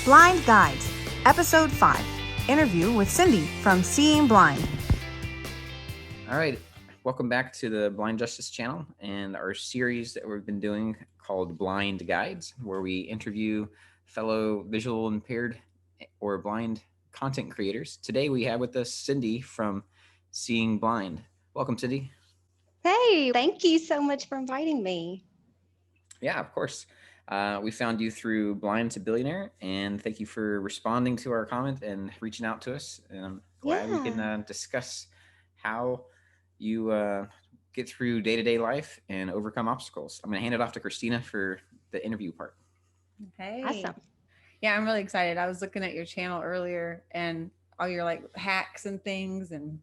Blind Guides, Episode 5, interview with Cindy from Seeing Blind. All right, welcome back to the Blind Justice channel and our series that we've been doing called Blind Guides, where we interview fellow visual impaired or blind content creators. Today we have with us Cindy from Seeing Blind. Welcome, Cindy. Hey, thank you so much for inviting me. Yeah, of course. We found you through Blind to Billionaire, and thank you for responding to our comment and reaching out to us. And I'm glad we can discuss how you get through day-to-day life and overcome obstacles. I'm going to hand it off to Christina for the interview part. Hey. Awesome. Yeah, I'm really excited. I was looking at your channel earlier and all your like hacks and things, and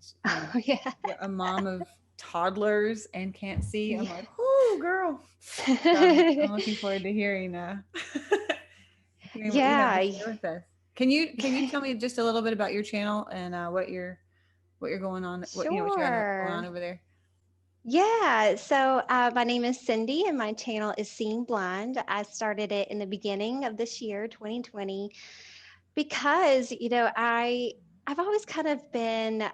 you're a mom of toddlers and can't see. I'm like, oh, girl. So I'm looking forward to hearing what you have to share with us. Can you tell me just a little bit about your channel and what you're going on? Sure. What you have going on over there? Yeah. So my name is Cindy and my channel is Seeing Blind. I started it in the beginning of this year, 2020, because, I've always kind of been,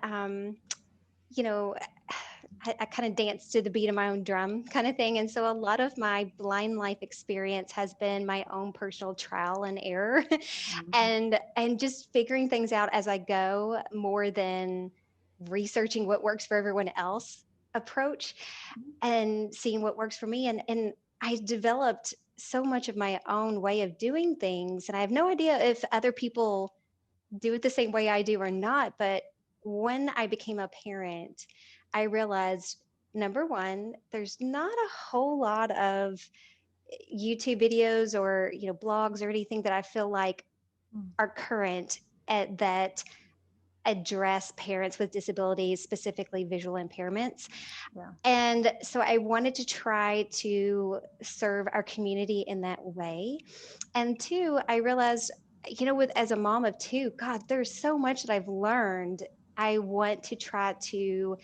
I kind of dance to the beat of my own drum kind of thing. And so a lot of my blind life experience has been my own personal trial and error and just figuring things out as I go more than researching what works for everyone else approach and seeing what works for me. And I developed so much of my own way of doing things. And I have no idea if other people do it the same way I do or not. But when I became a parent, I realized, number one, there's not a whole lot of YouTube videos or, blogs or anything that I feel like are current that address parents with disabilities, specifically visual impairments. Yeah. And so I wanted to try to serve our community in that way. And two, I realized, as a mom of two, God, there's so much that I've learned. I want to try to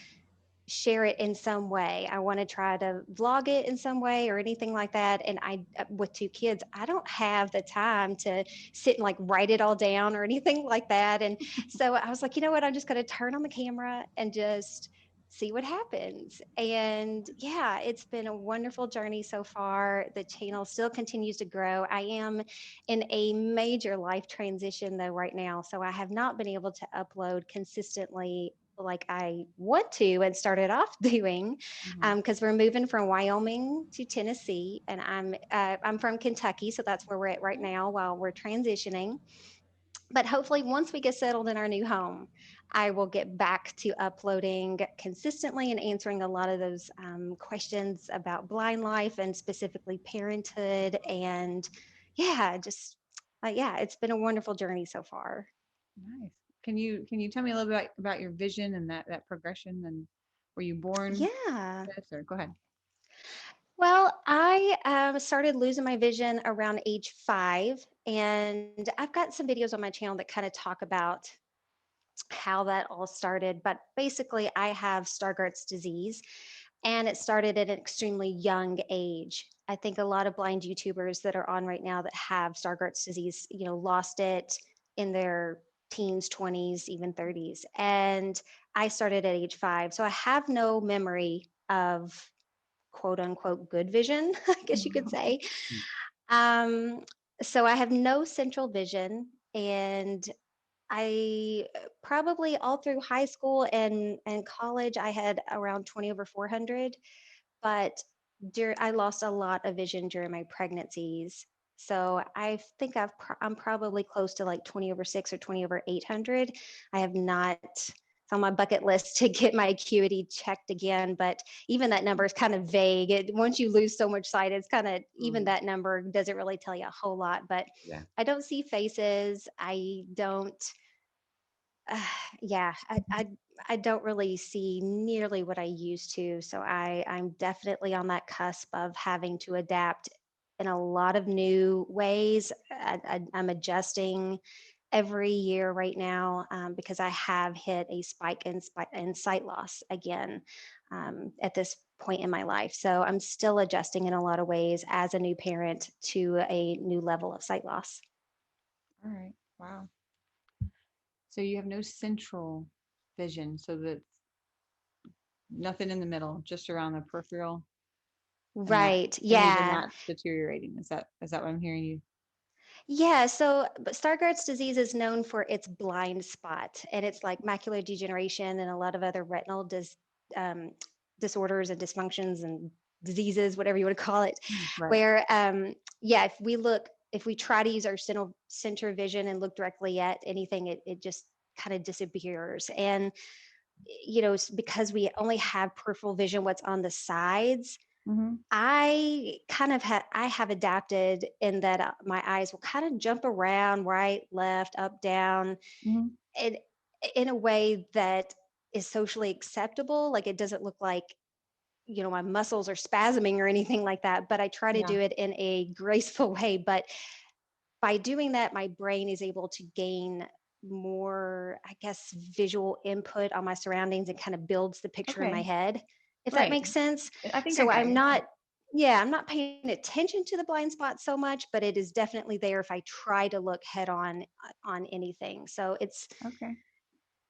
share it in some way. I want to try to vlog it in some way or anything like that. And with two kids, I don't have the time to sit and like write it all down or anything like that. And so I was like, you know what, I'm just going to turn on the camera and just see what happens. And yeah, it's been a wonderful journey so far. The channel still continues to grow. I am in a major life transition though right now. So I have not been able to upload consistently like I want to and started off doing, because we're moving from Wyoming to Tennessee, and I'm from Kentucky, so that's where we're at right now while we're transitioning. But hopefully, once we get settled in our new home, I will get back to uploading consistently and answering a lot of those questions about blind life and specifically parenthood. And yeah, it's been a wonderful journey so far. Nice. Can you tell me a little bit about your vision and that progression, and were you born? Yeah. Or go ahead. Well, I started losing my vision around age 5, and I've got some videos on my channel that kind of talk about how that all started. But basically, I have Stargardt's disease, and it started at an extremely young age. I think a lot of blind YouTubers that are on right now that have Stargardt's disease, lost it in their teens, 20s, even 30s. And I started at age 5. So I have no memory of quote unquote good vision, I guess you could say. So I have no central vision, and I probably all through high school and college, I had around 20 over 400, but I lost a lot of vision during my pregnancies. So I think I'm probably close to like 20 over 6 or 20 over 800. I have not, it's on my bucket list to get my acuity checked again, but even that number is kind of vague. Once you lose so much sight, it's kind of, even that number doesn't really tell you a whole lot, but I don't see faces. I don't, I don't really see nearly what I used to. So I'm definitely on that cusp of having to adapt in a lot of new ways. I'm adjusting every year right now because I have hit a spike in sight loss again at this point in my life. So I'm still adjusting in a lot of ways as a new parent to a new level of sight loss. All right. Wow. So you have no central vision, so that nothing in the middle, just around the peripheral, and that, Right. and even Yeah. that's deteriorating. Is that what I'm hearing you? Yeah, so but Stargardt's disease is known for its blind spot, and it's like macular degeneration and a lot of other retinal um, disorders and dysfunctions and diseases, whatever you want to call it. Right. Where, yeah, if we try to use our center vision and look directly at anything, it just kind of disappears. And because we only have peripheral vision, what's on the sides, Mm-hmm. I have adapted in that my eyes will kind of jump around right, left, up, down, Mm-hmm. and in a way that is socially acceptable. Like it doesn't look like my muscles are spasming or anything like that. But I try to Yeah. do it in a graceful way. But by doing that, my brain is able to gain more, I guess, visual input on my surroundings and kind of builds the picture in my Okay. head, if that Right. makes sense. I think I So got you. I'm not paying attention to the blind spot so much, but it is definitely there if I try to look head on anything. So Okay.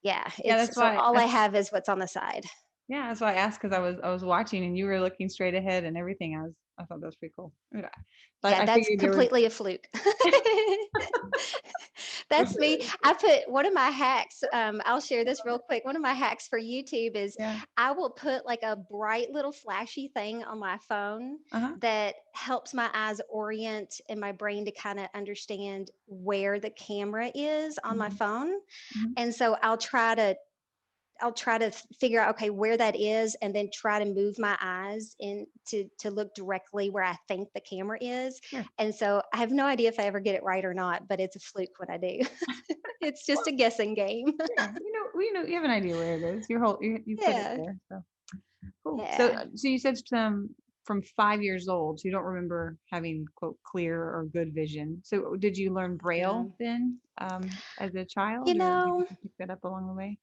Yeah, it's so all I have is what's on the side. that's why I asked, because I was watching and you were looking straight ahead and everything. I thought that was pretty cool. Yeah. But Yeah, I that's figured there was. completely a fluke. That's me. I put one of my hacks. I'll share this real quick. One of my hacks for YouTube is Yeah. I will put like a bright little flashy thing on my phone Uh-huh. that helps my eyes orient and my brain to kind of understand where the camera is on my Mhm. phone. Mhm. And so I'll try to figure out, okay, where that is, and then try to move my eyes in to look directly where I think the camera is. Sure. And so I have no idea if I ever get it right or not, but it's a fluke when I do. It's just a guessing game. Yeah. You have an idea where it is. You put it Yeah. there. So cool. So Yeah. so you said from 5 years old, so you don't remember having quote clear or good vision. So did you learn Yeah. Braille then, as a You child, or did know, you pick that up along the way?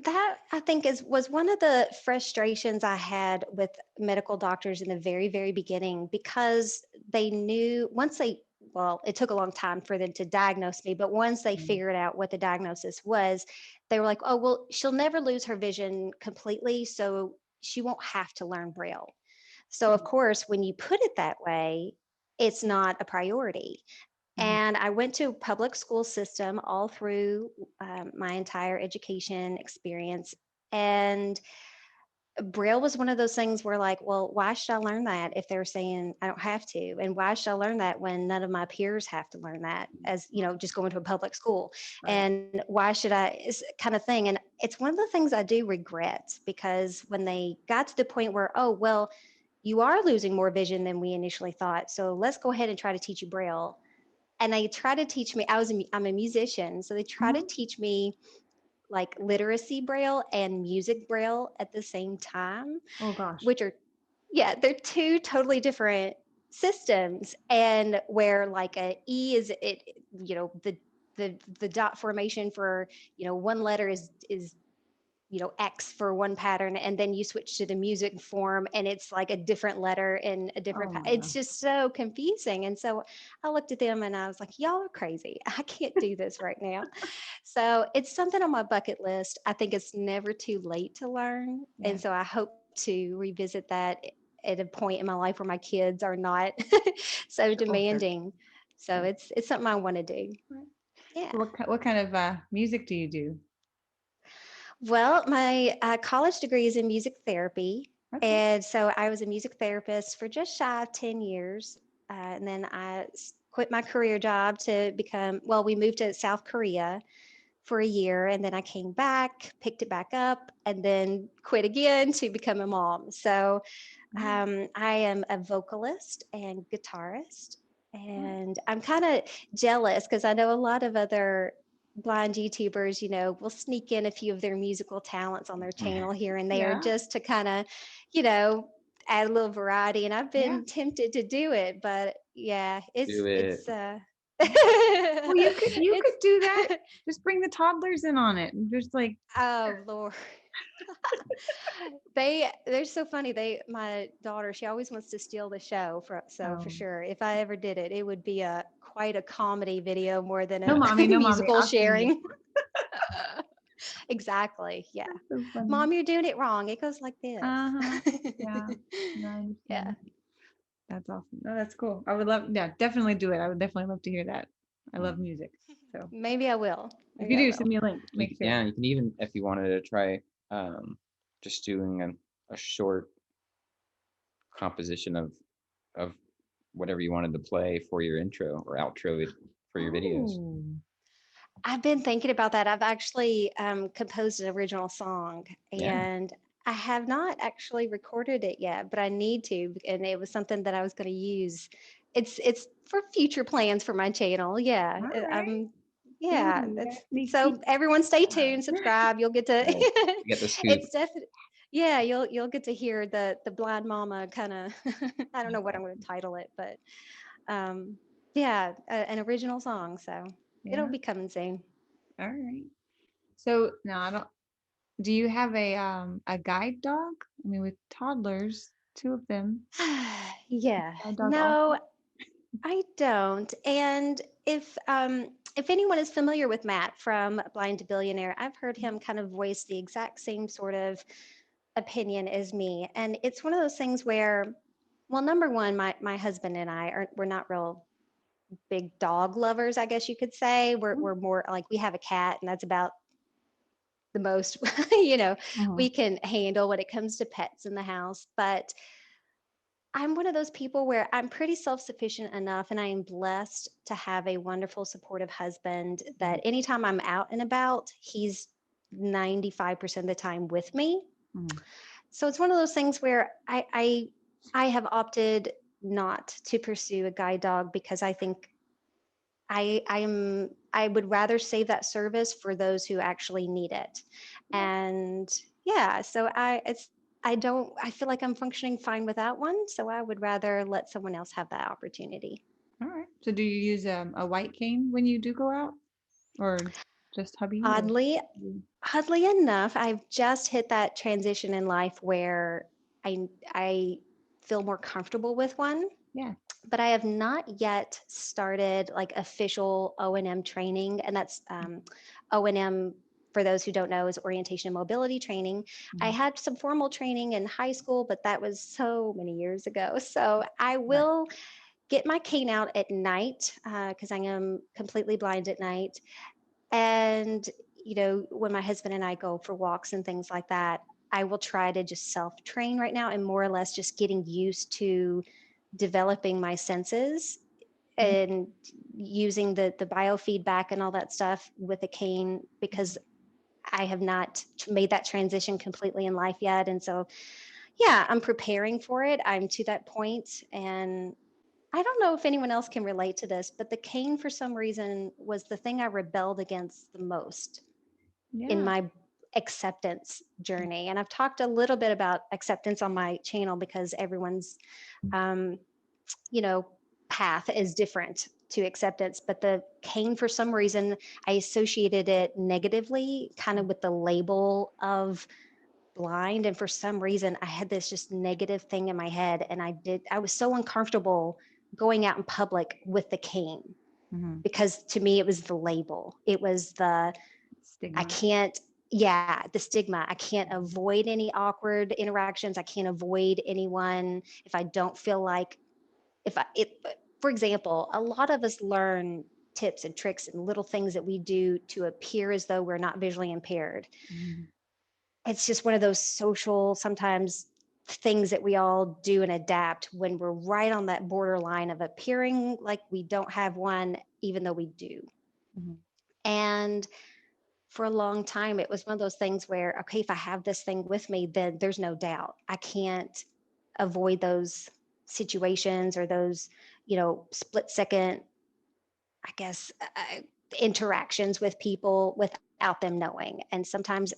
that I think was one of the frustrations I had with medical doctors in the very, very beginning, because they knew once they, well, it took a long time for them to diagnose me, but once they Mm. figured out what the diagnosis was, they were like, oh, well, she'll never lose her vision completely, so she won't have to learn Braille. So, of Mm. course, when you put it that way, it's not a priority. Mhm. And I went to public school system all through my entire education experience. And Braille was one of those things where, like, well, why should I learn that if they're saying I don't have to? And why should I learn that when none of my peers have to learn that, as just going to a public school? Right. And why should I, it's kind of thing. And it's one of the things I do regret, because when they got to the point where, oh, well, you are losing more vision than we initially thought. So let's go ahead and try to teach you Braille. And they try to teach me, I'm a musician. So they try to Mhm. teach me like literacy Braille and music Braille at the same time, Oh gosh. which are, yeah, they're two totally different systems. And where like a E is it, the dot formation for, one letter is X for one pattern, and then you switch to the music form and it's like a different letter in a different, Oh my it's gosh. just so confusing. And so I looked at them and I was like, y'all are crazy. I can't do this right now. So it's something on my bucket list. I think it's never too late to learn. Yeah. And so I hope to revisit that at a point in my life where my kids are not so Sure. demanding. So Sure. it's something I want to do. Right. Yeah. So what kind of music do you do? Well, my college degree is in music therapy. Okay. And so I was a music therapist for just shy of 10 years. And then I quit my career job to well, we moved to South Korea for a year. And then I came back, picked it back up, and then quit again to become a mom. So Mhm. I am a vocalist and guitarist. Right. And I'm kind of jealous because I know a lot of other blind YouTubers, will sneak in a few of their musical talents on their channel here and there Yeah. just to kind of, you know, add a little variety. And I've Yeah. been tempted to do it, but yeah, Do it. Well, you could do that. Just bring the toddlers in on it, and just like, oh Lord. They're so funny. My daughter, she always wants to steal the show for sure. If I ever did it, it would be quite a comedy video more than no, a mommy, no, musical mommy, sharing. Exactly. Yeah. So Mom, you're doing it wrong. It goes like this. Yeah. No, I understand. Yeah. That's awesome. No, that's cool. I would love, definitely do it. I would definitely love to hear that. I love music. So Maybe I will. if you do, send me a link. Make sure. Yeah, you can even, if you wanted to try just doing a short composition of whatever you wanted to play for your intro or outro for your videos. I've been thinking about that. I've actually composed an original song, and I have not actually recorded it yet, but I need to, and it was something that I was going to use. It's for future plans for my channel. Yeah. Right. Yeah. Ooh, so everyone stay tuned, subscribe. You'll get to You get the scoop. It's definitely, yeah, you'll get to hear the blind mama kind of I don't know what I'm going to title it, but an original song. So it'll be coming soon. All right. So now do you have a guide dog? I mean, with toddlers, 2 of them. Yeah. No, I don't. And if anyone is familiar with Matt from Blind to Billionaire, I've heard him kind of voice the exact same sort of opinion as me. And it's one of those things where, well, number one, my husband and we're not real big dog lovers, I guess you could say. We're more like, we have a cat, and that's about the most we can handle when it comes to pets in the house. But I'm one of those people where I'm pretty self-sufficient enough, and I am blessed to have a wonderful, supportive husband that anytime I'm out and about, he's 95% of the time with me. So it's one of those things where I have opted not to pursue a guide dog because I think I would rather save that service for those who actually need it. And so I feel like I'm functioning fine without one. So I would rather let someone else have that opportunity. All right. So do you use a white cane when you do go out, or just hubby? Oddly enough, I've just hit that transition in life where I feel more comfortable with one. Yeah. But I have not yet started like official O&M training. And that's O&M, for those who don't know, is orientation and mobility training. I had some formal training in high school, but that was so many years ago. So I will get my cane out at night because I am completely blind at night. And, when my husband and I go for walks and things like that, I will try to just self-train right now and more or less just getting used to developing my senses and using the biofeedback and all that stuff with a cane, because I have not made that transition completely in life yet. And so, I'm preparing for it. I'm to that point. And I don't know if anyone else can relate to this, but the cane for some reason was the thing I rebelled against the most in my acceptance journey. And I've talked a little bit about acceptance on my channel because everyone's path is different to acceptance. But the cane, for some reason, I associated it negatively, kind of with the label of blind. And for some reason, I had this just negative thing in my head. And I was so uncomfortable going out in public with the cane because to me, it was the label. It was the stigma. The stigma. I can't avoid any awkward interactions. I can't avoid anyone if I don't feel like, for example, a lot of us learn tips and tricks and little things that we do to appear as though we're not visually impaired. It's just one of those social, sometimes, things that we all do and adapt when we're right on that borderline of appearing like we don't have one, even though we do. And for a long time, it was one of those things where, okay, if I have this thing with me, then there's no doubt I can't avoid those situations or those, split second, I guess, interactions with people without them knowing. And sometimes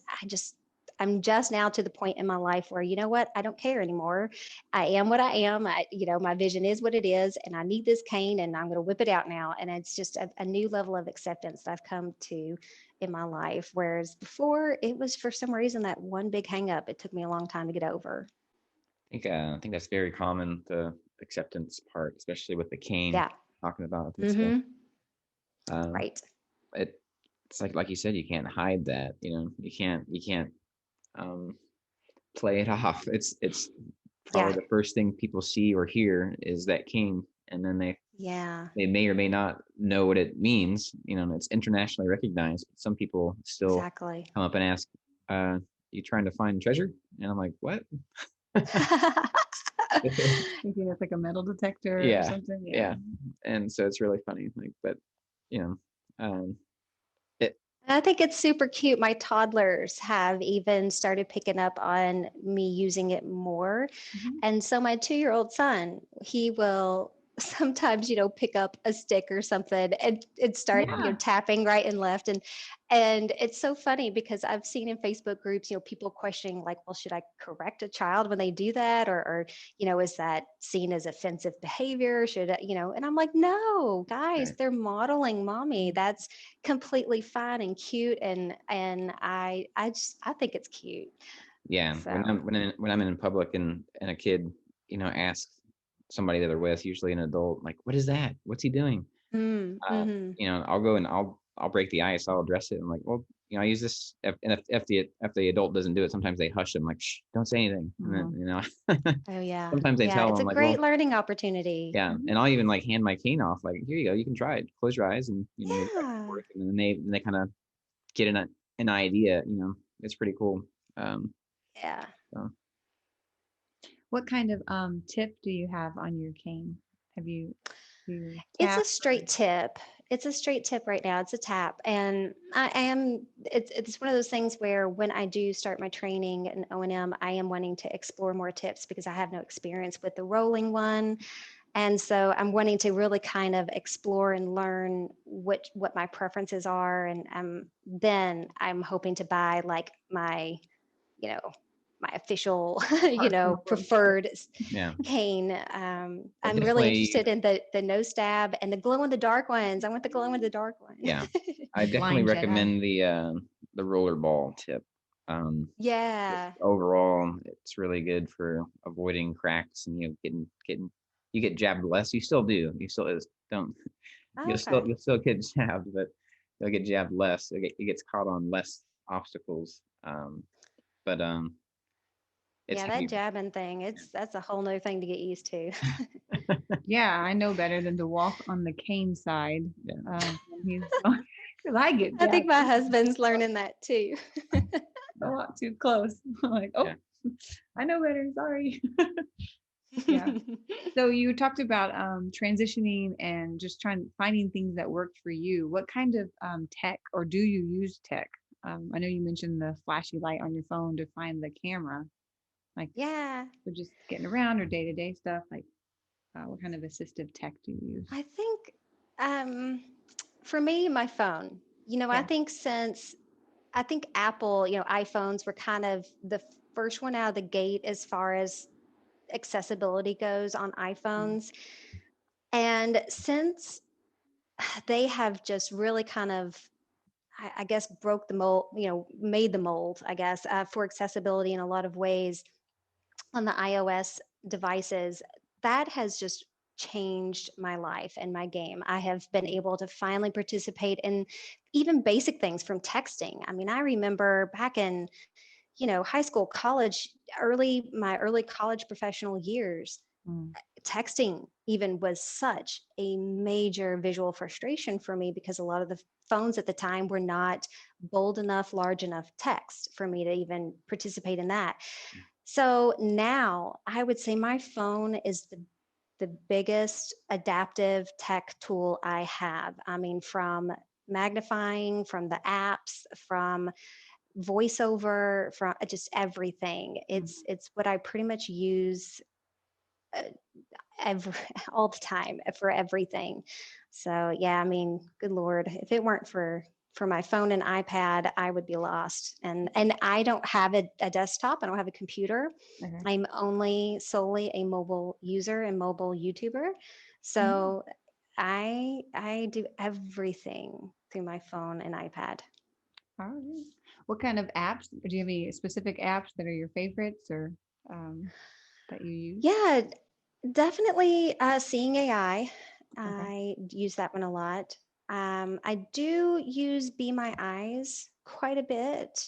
I'm just now to the point in my life where, you know what, I don't care anymore. I am what I am. My vision is what it is, and I need this cane, and I'm going to whip it out now. And it's just a new level of acceptance that I've come to in my life. Whereas before, it was for some reason that one big hang up. It took me a long time to get over. I think that's very common, the acceptance part, especially with the cane. Yeah. Talking about it. Mm-hmm. Um, Right. it's like you said, you can't hide that. You can't play it off. It's probably the first thing people see or hear is that cane, and then they may or may not know what it means. It's internationally recognized, but some people still Exactly. come up and ask, you trying to find treasure? And I'm like, what? Thinking it's like a metal detector or something. Yeah. And so it's really funny. But I think it's super cute. My toddlers have even started picking up on me using it more. Mm-hmm. And so my 2-year-old son, he will sometimes, pick up a stick or something and start, tapping right and left. And it's so funny because I've seen in Facebook groups, people questioning like, well, should I correct a child when they do that? Or is that seen as offensive behavior? Should I, and I'm like, no, guys, they're modeling mommy. That's completely fine and cute. And I think it's cute. Yeah. So. When I'm in public and a kid, asks somebody that they're with, usually an adult, like, what is that? What's he doing? I'll go and I'll break the ice. I'll address it. I'm like, well, I use this. If the adult doesn't do it, sometimes they hush them, like, shh, don't say anything. And then, oh yeah. Sometimes they tell it's them, a like, great well, learning opportunity. Yeah. And I'll even like hand my cane off, like, here you go, you can try it. Close your eyes, and maybe that can work. And then they kind of get an idea. It's pretty cool. Yeah. So. What kind of tip do you have on your cane? Have you It's a straight tip. It's a straight tip right now. It's a tap. And it's one of those things where when I do start my training in O&M, I am wanting to explore more tips because I have no experience with the rolling one. And so I'm wanting to really kind of explore and learn what my preferences are. And then I'm hoping to buy like my official, preferred cane. I'm really interested in the no stab and the glow in the dark ones. I want the glow in the dark one. Yeah, I definitely recommend the rollerball tip. Overall, it's really good for avoiding cracks and you get jabbed less. You still do. You still don't. You'll still get jabbed, but you'll get jabbed less. It gets caught on less obstacles. But that jabbing thing, that's a whole nother thing to get used to. Yeah, I know better than to walk on the cane side. Because I think my husband's learning that too. Not too close. I'm like, I know better. Sorry. Yeah. So you talked about transitioning and just finding things that worked for you. What kind of tech, or do you use tech? I know you mentioned the flashy light on your phone to find the camera. Like, for just getting around or day-to-day stuff. Like, what kind of assistive tech do you use? I think for me, my phone. I think Apple, iPhones were kind of the first one out of the gate as far as accessibility goes on iPhones. And since they have just really kind of, I guess, broke the mold, made the mold, I guess, for accessibility in a lot of ways on the iOS devices, that has just changed my life and my game. I have been able to finally participate in even basic things from texting. I mean, I remember back in, high school, college, my early college professional years, texting even was such a major visual frustration for me because a lot of the phones at the time were not bold enough, large enough text for me to even participate in that. So now I would say my phone is the biggest adaptive tech tool I have. I mean, from magnifying, from the apps, from voiceover, from just everything. It's what I pretty much use all the time for everything. So yeah, I mean, good Lord, if it weren't for for my phone and iPad, I would be lost. And I don't have a desktop. I don't have a computer. Okay. I'm only solely a mobile user and mobile YouTuber. So I do everything through my phone and iPad. All right. What kind of apps? Do you have any specific apps that are your favorites or that you use? Yeah, definitely Seeing AI. Okay. I use that one a lot. I do use Be My Eyes quite a bit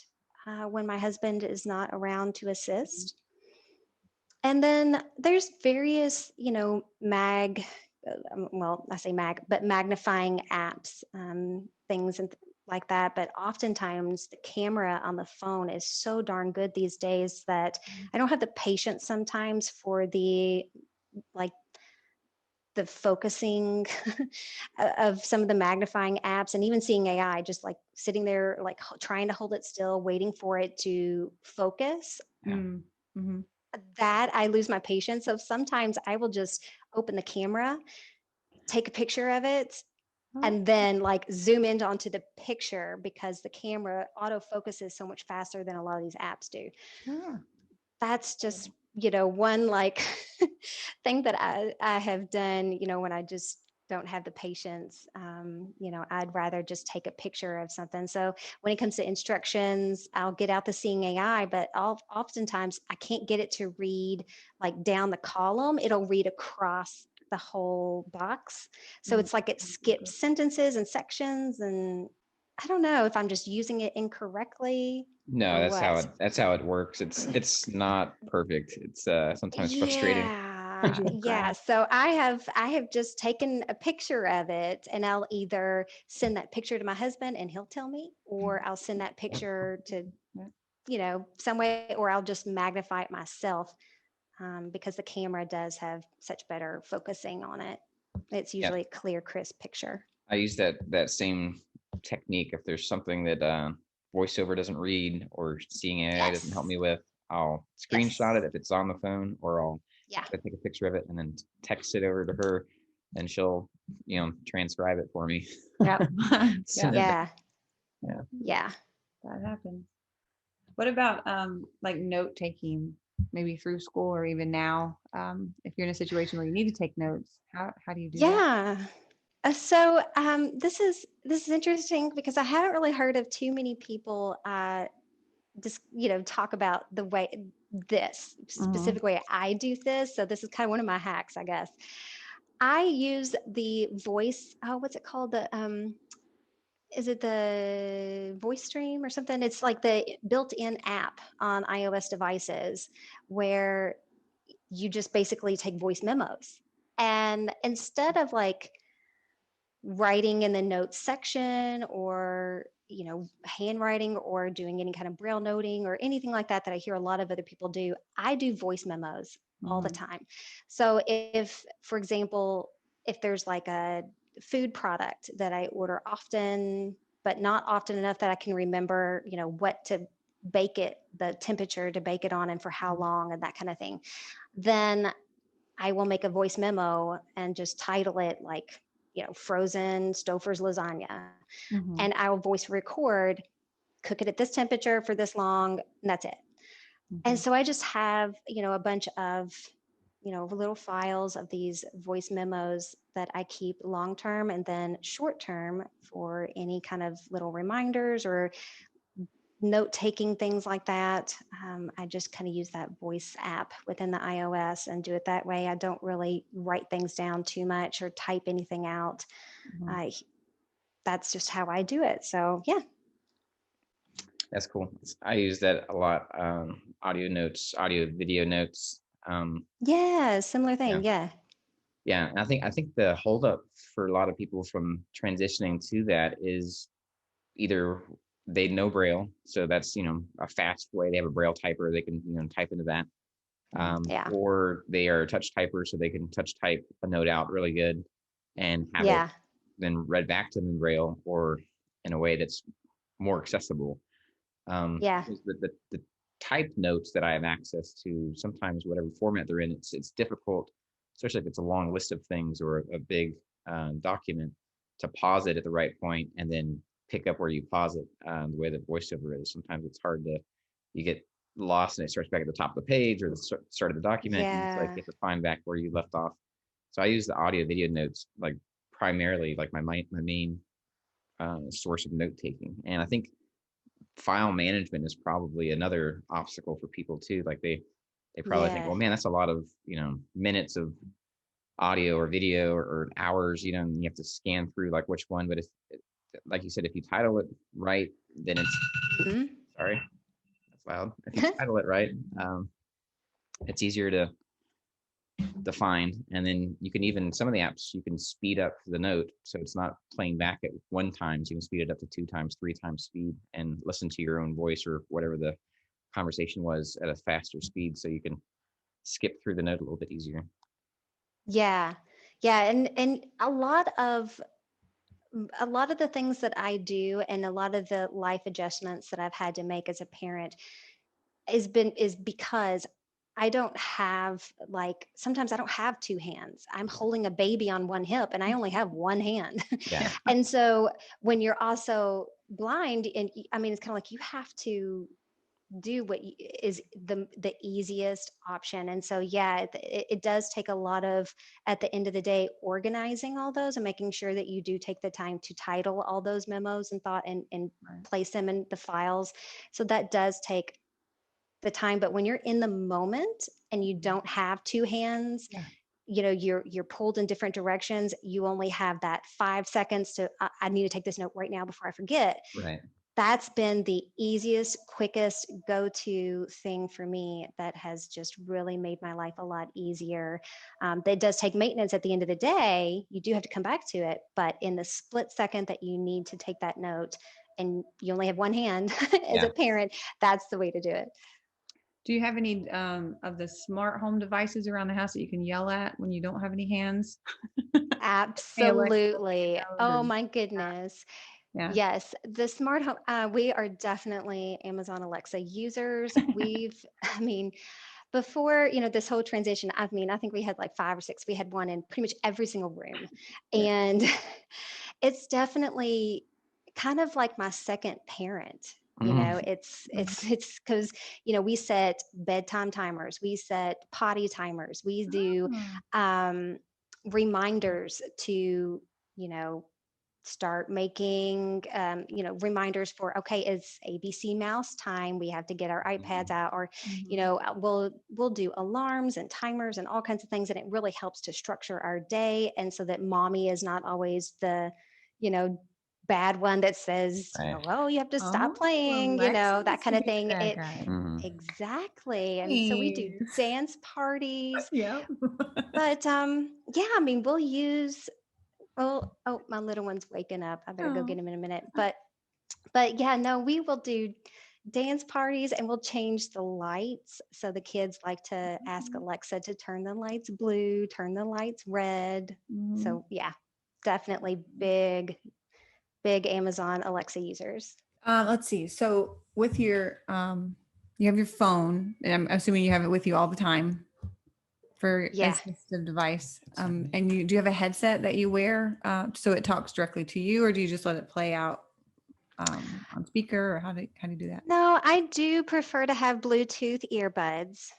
when my husband is not around to assist. And then there's various, well, I say mag, but magnifying apps, things and like that. But oftentimes the camera on the phone is so darn good these days that I don't have the patience sometimes for like the focusing of some of the magnifying apps, and even Seeing AI, just like sitting there, like trying to hold it still, waiting for it to focus. Mm-hmm. That I lose my patience. So sometimes I will just open the camera, take a picture of it, and then like zoom in onto the picture because the camera auto focuses so much faster than a lot of these apps do. That's just, one like thing that I have done, when I just don't have the patience. I'd rather just take a picture of something. So when it comes to instructions, I'll get out the Seeing AI, but oftentimes I can't get it to read like down the column. It'll read across the whole box. So it's like it skips sentences and sections, and I don't know if I'm just using it incorrectly. No, Or that's how it works. It's not perfect. It's sometimes frustrating. Yeah. So I have just taken a picture of it, and I'll either send that picture to my husband and he'll tell me, or I'll send that picture to, some way, or I'll just magnify it myself, because the camera does have such better focusing on it. It's Yeah. usually a clear, crisp picture. I use that same technique. If there's something that voiceover doesn't read or Seeing AI doesn't help me with, I'll screenshot it if it's on the phone, or I'll take a picture of it and then text it over to her, and she'll transcribe it for me. Yep. Yeah. That happens. What about like note taking, maybe through school or even now? If you're in a situation where you need to take notes, how do you do that? So this is interesting because I haven't really heard of too many people just talk about the way this specific way I do this. So this is kind of one of my hacks, I guess. I use the voice. Oh, what's it called? Is it the voice stream or something? It's like the built-in app on iOS devices where you just basically take voice memos, and instead of like writing in the notes section, or handwriting, or doing any kind of braille noting or anything like that I hear a lot of other people do, I do voice memos all the time. So if, for example, if there's like a food product that I order often but not often enough that I can remember what to bake it, the temperature to bake it on, and for how long, and that kind of thing, then I will make a voice memo and just title it like, frozen Stouffer's lasagna. And I will voice record, cook it at this temperature for this long, and that's it. And so I just have, a bunch of, little files of these voice memos that I keep long term, and then short term for any kind of little reminders or note taking, things like that. I just kind of use that voice app within the iOS and do it that way. I don't really write things down too much or type anything out. That's just how I do it. So yeah. That's cool. I use that a lot. Audio notes, audio video notes. Similar thing. Yeah. And I think the holdup for a lot of people from transitioning to that is either they know Braille, so that's a fast way. They have a Braille typer, they can type into that, or they are a touch typer, so they can touch type a note out really good and have it then read back to them in Braille, or in a way that's more accessible. The type notes that I have access to, sometimes whatever format they're in, it's difficult, especially if it's a long list of things or a big document, to pause it at the right point and then pick up where you pause it, the way that voiceover is. Sometimes it's hard to, you get lost and it starts back at the top of the page or the start of the document. And it's like you have to find back where you left off. So I use the audio video notes, like primarily like my main source of note taking. And I think file management is probably another obstacle for people too. Like they probably think, well, man, that's a lot of, minutes of audio or video or hours, and you have to scan through like which one. But if, like you said, if you title it right, then it's sorry, that's loud. If you title it right, it's easier to find. And then you can even, some of the apps, you can speed up the note, so it's not playing back at 1 time, so you can speed it up to 2 times, 3 times speed, and listen to your own voice or whatever the conversation was at a faster speed, so you can skip through the note a little bit easier. Yeah. And a lot of the things that I do and a lot of the life adjustments that I've had to make as a parent is because I don't have, like, sometimes I don't have 2 hands. I'm holding a baby on one hip and I only have one hand. Yeah. And so when you're also blind, and I mean, it's kind of like you have to do what is the easiest option. And so, yeah, it does take a lot of, at the end of the day, organizing all those and making sure that you do take the time to title all those memos and thought and place them in the files. So that does take the time. But when you're in the moment and you don't have 2 hands, you're pulled in different directions. You only have that 5 seconds to, I need to take this note right now before I forget. Right. That's been the easiest, quickest go-to thing for me that has just really made my life a lot easier. That does take maintenance at the end of the day. You do have to come back to it, but in the split second that you need to take that note and you only have one hand as a parent, that's the way to do it. Do you have any of the smart home devices around the house that you can yell at when you don't have any hands? Absolutely. Oh my goodness. Yeah. Yes, the smart home, we are definitely Amazon Alexa users. I mean, before, this whole transition, I think we had like 5 or 6. We had one in pretty much every single room. And it's definitely kind of like my second parent. It's because, we set bedtime timers, we set potty timers, we do reminders to, start making, reminders for, okay, it's ABC mouse time. We have to get our iPads out, or, we'll do alarms and timers and all kinds of things. And it really helps to structure our day. And so that mommy is not always the, bad one that says, well, you have to stop playing, that kind of thing. Exactly. And so we do dance parties. But we'll use, oh, my little one's waking up. I better go get him in a minute. But yeah, no, we will do dance parties and we'll change the lights. So the kids like to ask Alexa to turn the lights blue, turn the lights red. So yeah, definitely big Amazon Alexa users. Let's see. So with your, you have your phone, and I'm assuming you have it with you all the time for assistive device. And do you have a headset that you wear so it talks directly to you, or do you just let it play out on speaker, or how do you do that? No, I do prefer to have Bluetooth earbuds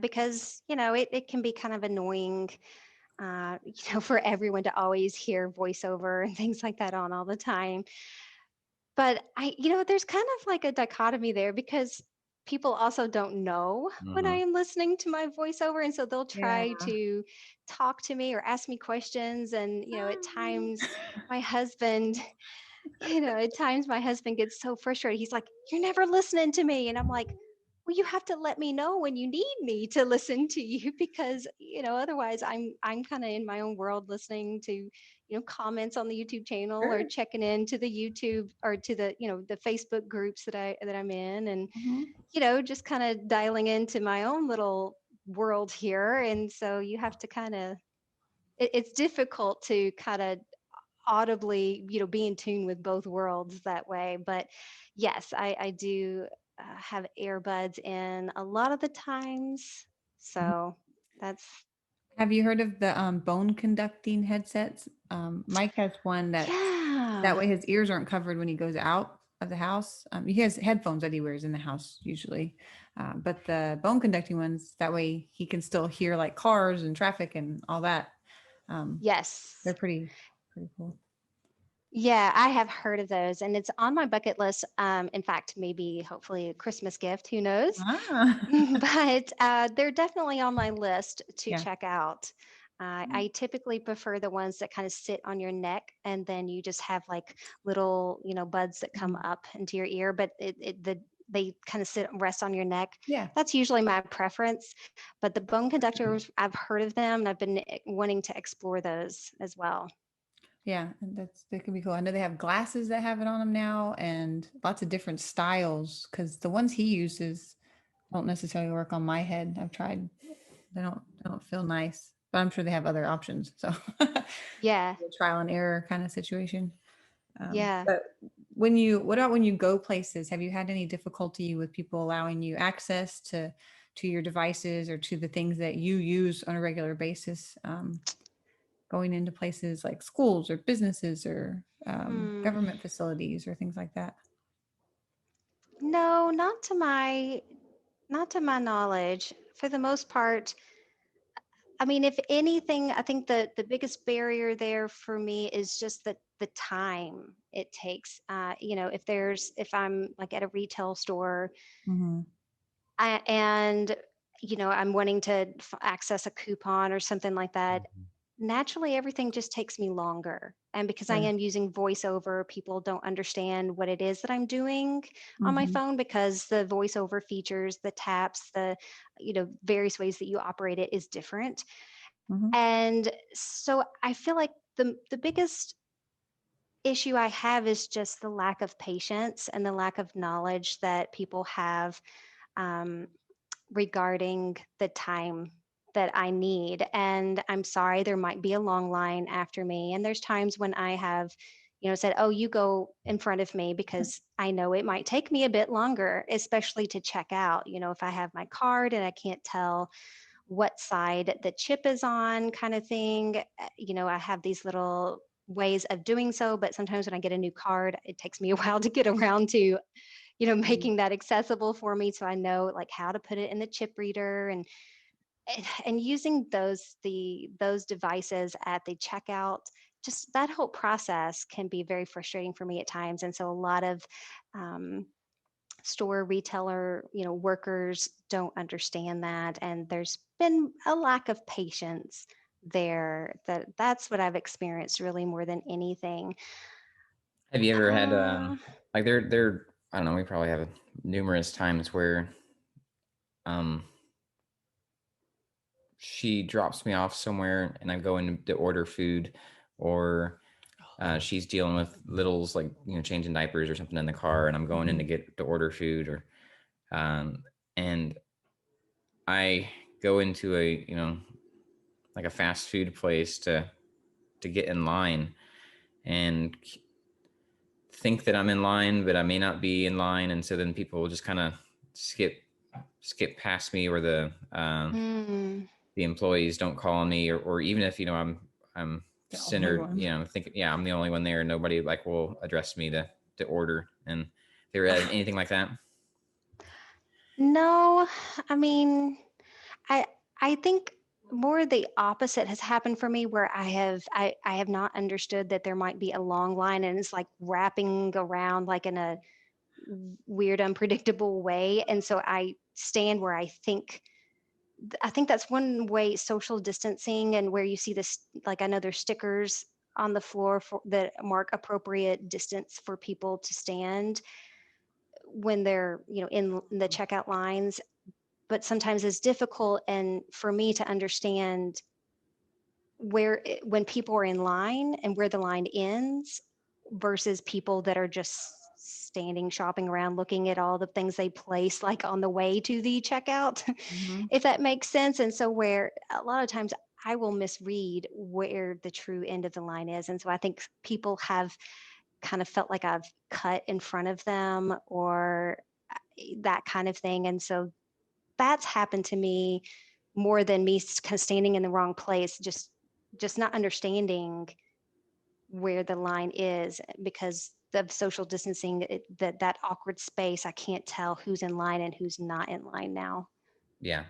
because, it can be kind of annoying, for everyone to always hear voiceover and things like that on all the time. But there's kind of like a dichotomy there because people also don't know when I am listening to my voiceover. And so they'll try to talk to me or ask me questions. And, at times my husband, gets so frustrated. He's like, you're never listening to me. And I'm like, well, you have to let me know when you need me to listen to you because, otherwise I'm kind of in my own world listening to, comments on the YouTube channel or checking into the YouTube or to the, the Facebook groups that I'm in and, just kind of dialing into my own little world here. And so you have to kind of, it's difficult to kind of audibly, be in tune with both worlds that way. But yes, I do have earbuds in a lot of the times. So that's. Have you heard of the bone conducting headsets? Mike has one that's That way his ears aren't covered when he goes out of the house. He has headphones that he wears in the house usually. But the bone conducting ones, that way he can still hear like cars and traffic and all that. Yes. They're pretty cool. Yeah, I have heard of those, and it's on my bucket list. In fact, maybe hopefully a Christmas gift, who knows? But they're definitely on my list to check out. I typically prefer the ones that kind of sit on your neck, and then you just have like little, buds that come up into your ear, but they kind of rest on your neck. Yeah. That's usually my preference. But the bone conductors, I've heard of them, and I've been wanting to explore those as well. Yeah, and that could be cool. I know they have glasses that have it on them now, and lots of different styles. Because the ones he uses don't necessarily work on my head. I've tried; they don't feel nice. But I'm sure they have other options. So yeah, trial and error kind of situation. Yeah. But what about when you go places? Have you had any difficulty with people allowing you access to your devices or to the things that you use on a regular basis? Going into places like schools or businesses or government facilities or things like that? No, not to my knowledge. For the most part, I mean, if anything, I think the biggest barrier there for me is just the time it takes. If I'm like at a retail store, Mm-hmm. and I'm wanting to access a coupon or something like that, naturally everything just takes me longer. And because I Sure. am using voiceover, people don't understand what it is that I'm doing on my Mm-hmm. phone, because the voiceover features, the taps, the various ways that you operate it is different. Mm-hmm. And so I feel like the biggest issue I have is just the lack of patience and the lack of knowledge that people have, um, regarding the time that I need. And I'm sorry, there might be a long line after me. And there's times when I have, said, oh, you go in front of me, because I know it might take me a bit longer, especially to check out. If I have my card and I can't tell what side the chip is on, kind of thing. I have these little ways of doing so, but sometimes when I get a new card, it takes me a while to get around to making that accessible for me, so I know like how to put it in the chip reader, and using those devices at the checkout. Just that whole process can be very frustrating for me at times, and so a lot of um, store retailer workers don't understand that, and there's been a lack of patience there. That's what I've experienced really more than anything. Have you ever had Uh, like there I don't know, we probably have numerous times where she drops me off somewhere and I go in to order food, or she's dealing with littles, like changing diapers or something in the car, and I'm going in to order food, or and I go into a like a fast food place to get in line and think that I'm in line, but I may not be in line, and so then people will just kind of skip past me, or the employees don't call on me, or even if I'm centered, thinking I'm the only one there, nobody like will address me to order. And there anything like that? no, I mean, I I think more the opposite has happened for me, where I have not understood that there might be a long line, and it's like wrapping around like in a weird, unpredictable way. And so I stand where I think that's one way, social distancing, and where you see this, like I know there's stickers on the floor that mark appropriate distance for people to stand when they're in the checkout lines. But sometimes it's difficult and for me to understand when people are in line and where the line ends versus people that are just standing, shopping around, looking at all the things they place like on the way to the checkout, if that makes sense. And so where a lot of times I will misread where the true end of the line is. And so I think people have kind of felt like I've cut in front of them, or that kind of thing. And so that's happened to me more than me kind of standing in the wrong place, just not understanding where the line is because of social distancing, that awkward space. I can't tell who's in line and who's not in line now. Yeah.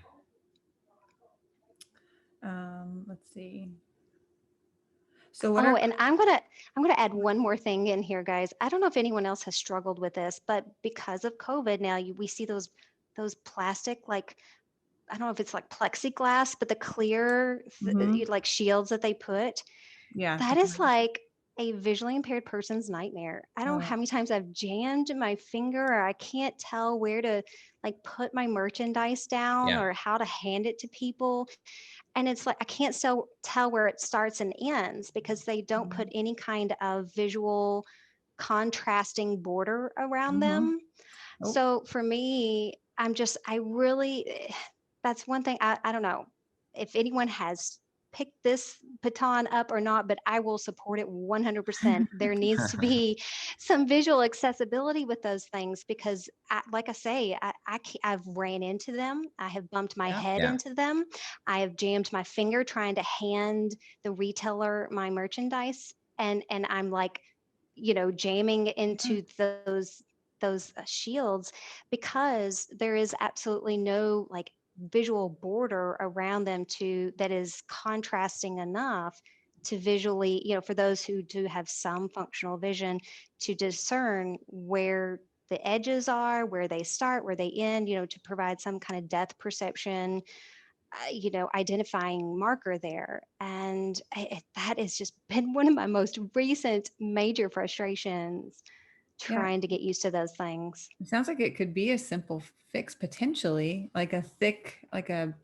Let's see. So what and I'm gonna add one more thing in here, guys. I don't know if anyone else has struggled with this, but because of COVID now, we see those plastic, like, I don't know if it's like plexiglass, but the clear like shields that they put. Yeah. That is like a visually impaired person's nightmare. I don't know how many times I've jammed my finger, or I can't tell where to like put my merchandise down or how to hand it to people. And it's like I can't tell where it starts and ends because they don't put any kind of visual contrasting border around them. So for me, that's one thing. I don't know if anyone has picked this baton up or not, but I will support it 100%. There needs to be some visual accessibility with those things because, like I say, I've ran into them. I have bumped my head into them. I have jammed my finger trying to hand the retailer my merchandise, and I'm like, jamming into those shields because there is absolutely no like visual border around them that is contrasting enough to visually, for those who do have some functional vision, to discern where the edges are, where they start, where they end, to provide some kind of depth perception, identifying marker there. And that has just been one of my most recent major frustrations, trying to get used to those things. It sounds like it could be a simple fix potentially, like a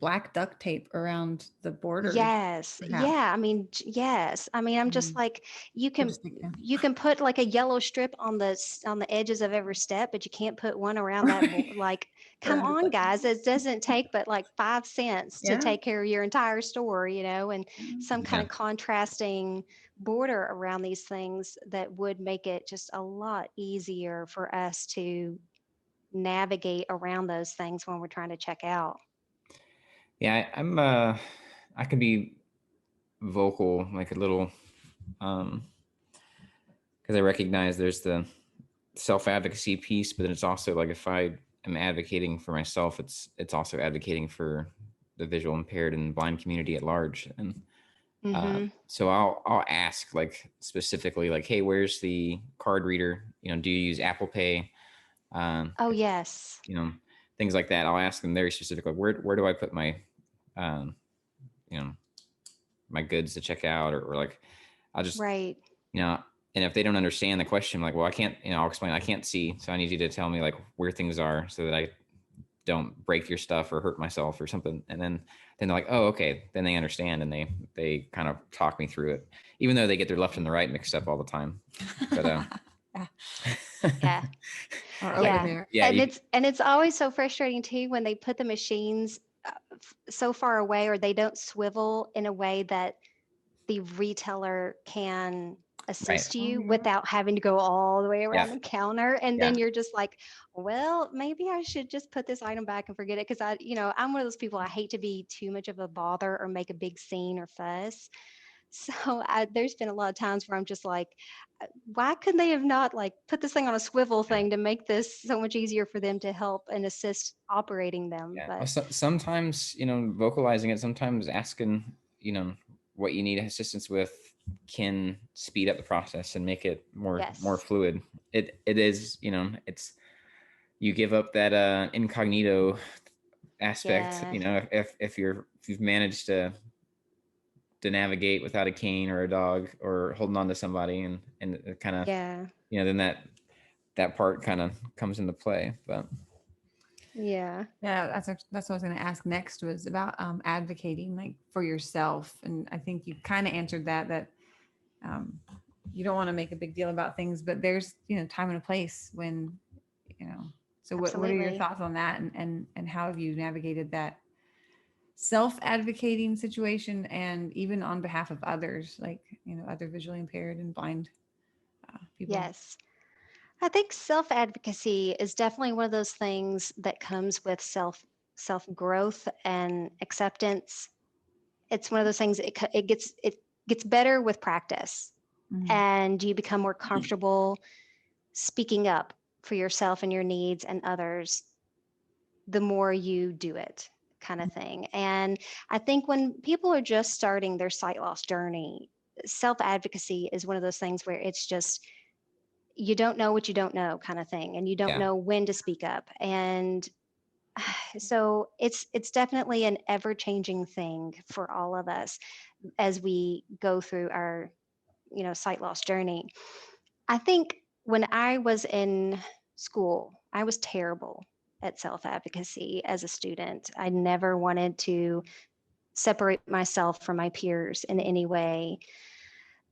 black duct tape around the border. Yes. Yeah. I mean, yes. I mean, I'm just like, you can put like a yellow strip on the edges of every step, but you can't put one around that. Like, come on, guys. It doesn't take but like 5 cents to take care of your entire store, and some kind of contrasting border around these things that would make it just a lot easier for us to navigate around those things when we're trying to check out. Yeah, I can be vocal, like a little, because I recognize there's the self-advocacy piece, but then it's also like if I am advocating for myself, it's also advocating for the visual impaired and blind community at large. And so I'll ask like specifically like, hey, where's the card reader? Do you use Apple Pay? Oh yes. Things like that. I'll ask them very specifically, where do I put my my goods to check out, or like I'll just and if they don't understand the question, I'm like, well, I can't, I'll explain, I can't see, so I need you to tell me like where things are so that I don't break your stuff or hurt myself or something. And then they're like, oh, okay, then they understand, and they kind of talk me through it, even though they get their left and the right mixed up all the time. But and it's always so frustrating too when they put the machines so far away, or they don't swivel in a way that the retailer can assist you without having to go all the way around the counter. And then you're just like, well, maybe I should just put this item back and forget it. Cause I'm one of those people, I hate to be too much of a bother or make a big scene or fuss. So there's been a lot of times where I'm just like, why couldn't they have not like put this thing on a swivel thing to make this so much easier for them to help and assist operating them? But sometimes, vocalizing it, sometimes asking, what you need assistance with can speed up the process and make it more fluid. It is, it's, you give up that incognito aspect, if you've managed to navigate without a cane or a dog or holding on to somebody, and it kind of then that part kind of comes into play. But that's what I was going to ask next, was about advocating like for yourself. And I think you kind of answered that you don't want to make a big deal about things, but there's time and a place when so what are your thoughts on that, and how have you navigated that self-advocating situation, and even on behalf of others, like other visually impaired and blind people? Yes, I think self-advocacy is definitely one of those things that comes with self-growth and acceptance. It's one of those things, it gets better with practice. and you become more comfortable speaking up for yourself and your needs and others, the more you do it, kind of thing. And I think when people are just starting their sight loss journey, self advocacy is one of those things where it's just, you don't know what you don't know, kind of thing, and you don't know when to speak up. And so it's definitely an ever changing thing for all of us as we go through our sight loss journey. I think when I was in school, I was terrible at self advocacy as a student. I never wanted to separate myself from my peers in any way.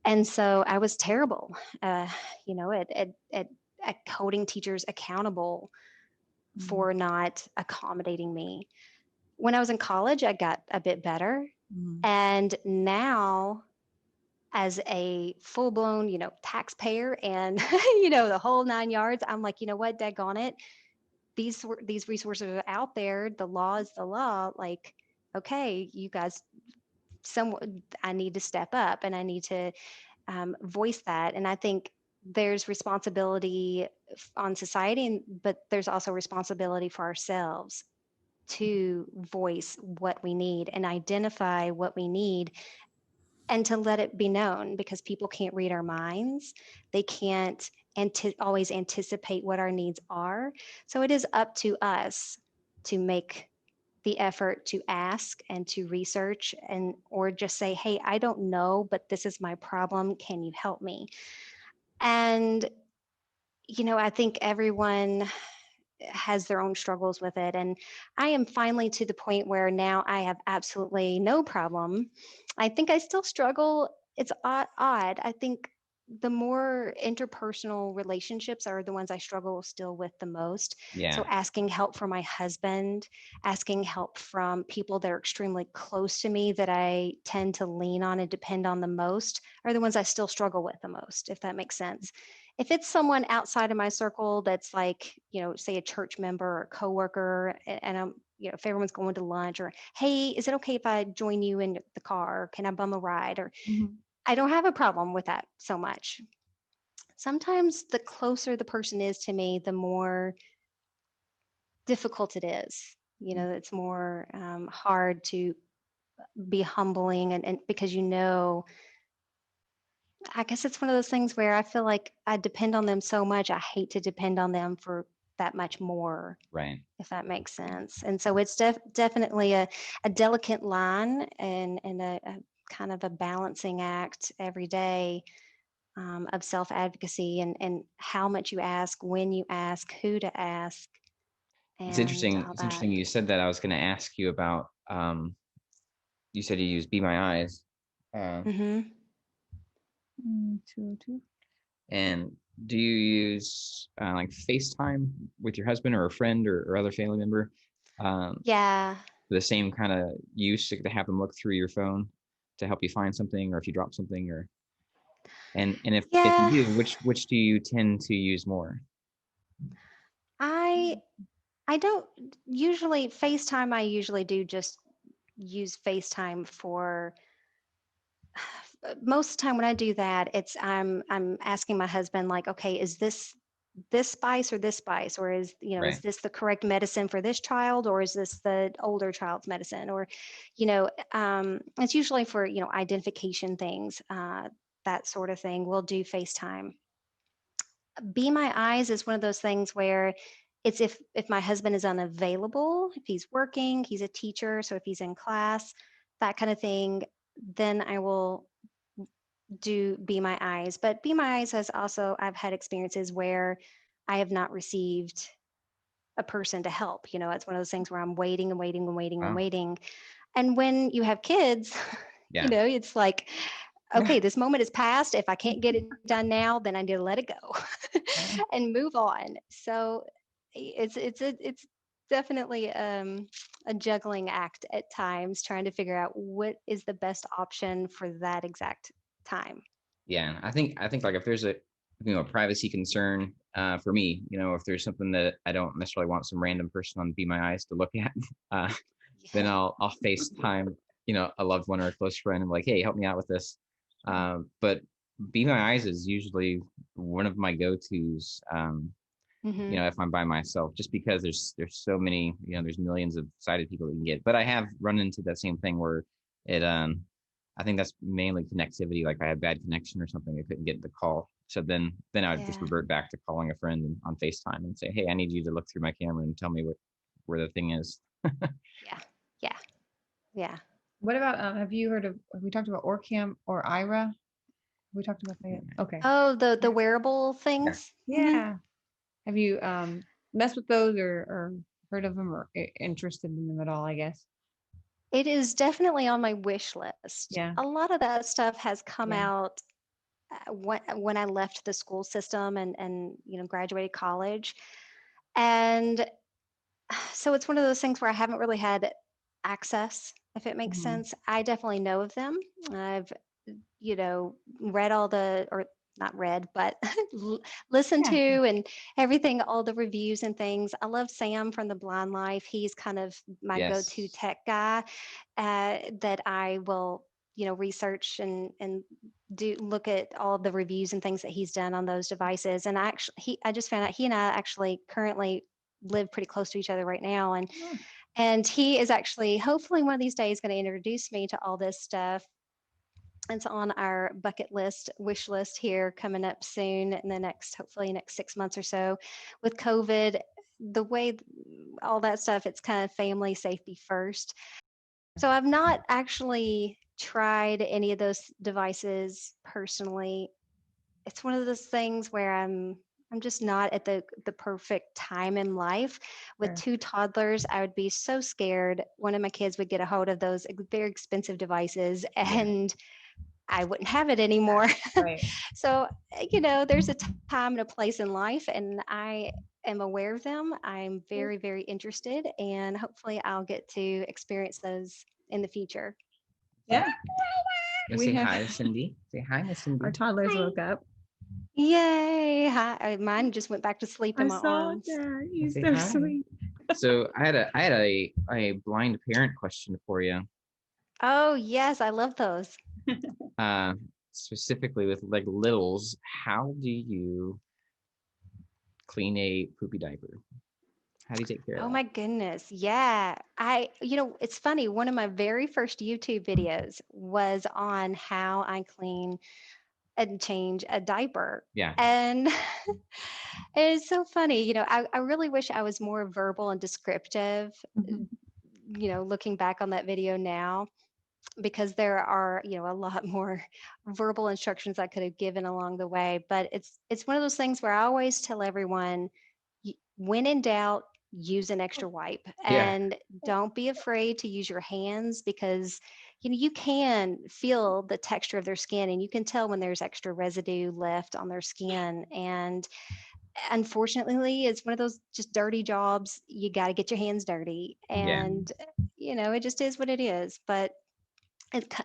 And so I was terrible, at holding teachers accountable for not accommodating me. When I was in college, I got a bit better. And now, as a full blown, taxpayer and, the whole 9 yards, I'm like, you know what, daggone it. These resources are out there. The law is the law. Like, okay, you guys, I need to step up and I need to voice that. And I think there's responsibility on society, but there's also responsibility for ourselves to voice what we need and identify what we need and to let it be known, because people can't read our minds. They can't always anticipate what our needs are. So it is up to us to make the effort to ask and to research, and or just say, hey, I don't know, but this is my problem, can you help me? And I think everyone has their own struggles with it, and I am finally to the point where now I have absolutely no problem. I think I still struggle. It's odd. I think the more interpersonal relationships are the ones I struggle still with the most. Yeah. So asking help from my husband, asking help from people that are extremely close to me that I tend to lean on and depend on the most are the ones I still struggle with the most, if that makes sense. If it's someone outside of my circle that's like, say a church member or a coworker, and I'm, if everyone's going to lunch, or, hey, is it okay if I join you in the car? Can I bum a ride? Or I don't have a problem with that so much. Sometimes the closer the person is to me, the more difficult it is. It's more hard to be humbling, and because I guess it's one of those things where I feel like I depend on them so much. I hate to depend on them for that much more. Right. If that makes sense. And so it's definitely a delicate line, and a kind of a balancing act every day of self-advocacy, and how much you ask, when you ask, who to ask. It's interesting. All It's that. interesting you said that. I was going to ask you about, you said you use Be My Eyes. 202. And do you use like FaceTime with your husband or a friend or other family member? Yeah. The same kind of use to have them look through your phone to help you find something, or if you drop something, or and if you do, which do you tend to use more? I don't usually FaceTime. I usually do just use FaceTime for most of the time. When I do that, it's I'm asking my husband, like, okay, is this spice or this spice, or is Right. is this the correct medicine for this child, or is this the older child's medicine, or it's usually for identification things, that sort of thing. We'll do FaceTime. Be My Eyes is one of those things where it's if my husband is unavailable, if he's working, he's a teacher, so if he's in class, that kind of thing, then I will do Be My Eyes. But Be My Eyes has also, I've had experiences where I have not received a person to help. It's one of those things where I'm waiting and waiting and waiting and waiting. And when you have kids, it's like, okay, this moment is past. If I can't get it done now, then I need to let it go and move on. So it's definitely a juggling act at times, trying to figure out what is the best option for that exact time. Yeah, I think like if there's a privacy concern for me, if there's something that I don't necessarily want some random person on Be My Eyes to look at, then I'll FaceTime a loved one or a close friend and be like, hey, help me out with this. But Be My Eyes is usually one of my go-tos. You know, if I'm by myself, just because there's so many, you know, there's millions of sighted people that you can get. But I have run into that same thing where it I think that's mainly connectivity. Like I had bad connection or something, I couldn't get the call. So then I would just revert back to calling a friend on FaceTime and say, hey, I need you to look through my camera and tell me where the thing is. Yeah. What about have we talked about Orcam or Ira? We talked about that. Okay. Oh, the wearable things. Yeah. Have you messed with those or heard of them or interested in them at all, I guess? It is definitely on my wish list. Yeah. A lot of that stuff has come out when I left the school system and graduated college. And so it's one of those things where I haven't really had access, if it makes sense. I definitely know of them. I've read or not read, but listened to and everything, all the reviews and things. I love Sam from The Blind Life. He's kind of my go-to tech guy that I will, research and look at all the reviews and things that he's done on those devices. And I just found out he and I actually currently live pretty close to each other right now. And he is actually hopefully one of these days going to introduce me to all this stuff. It's on our bucket list, wish list here coming up soon in the hopefully next 6 months or so. With COVID, the way all that stuff, it's kind of family safety first. So I've not actually tried any of those devices personally. It's one of those things where I'm just not at the perfect time in life. With two toddlers, I would be so scared one of my kids would get a hold of those very expensive devices and I wouldn't have it anymore. Right. So, there's a time and a place in life, and I am aware of them. I'm very, very interested, and hopefully I'll get to experience those in the future. Yeah. Say hi, Cindy. Say hi, Miss Cindy. Our toddlers woke up. Yay. Hi. Mine just went back to sleep in my arms. That. He's so sweet. So I had a blind parent question for you. Oh, yes. I love those. Specifically with like littles, how do you clean a poopy diaper? How do you take care of that? Oh my goodness. Yeah. It's funny. One of my very first YouTube videos was on how I clean and change a diaper. Yeah. And it's so funny. I really wish I was more verbal and descriptive, looking back on that video now, because there are, a lot more verbal instructions I could have given along the way. But it's one of those things where I always tell everyone, when in doubt, use an extra wipe and don't be afraid to use your hands, because you can feel the texture of their skin and you can tell when there's extra residue left on their skin. And unfortunately, it's one of those just dirty jobs. You got to get your hands dirty, and it just is what it is. But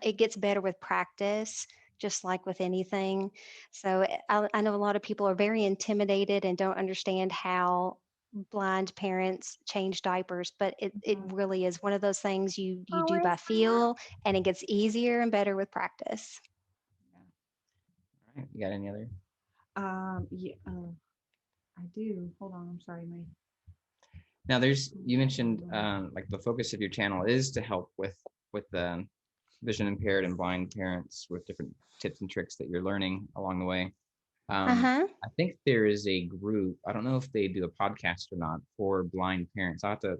it gets better with practice, just like with anything. So I know a lot of people are very intimidated and don't understand how blind parents change diapers, but it really is one of those things you do by feel, and it gets easier and better with practice. All right. You got any other? I do. Hold on. I'm sorry, May. Now you mentioned like the focus of your channel is to help with the vision impaired and blind parents with different tips and tricks that you're learning along the way. I think there is a group, I don't know if they do a podcast or not, for blind parents. I have to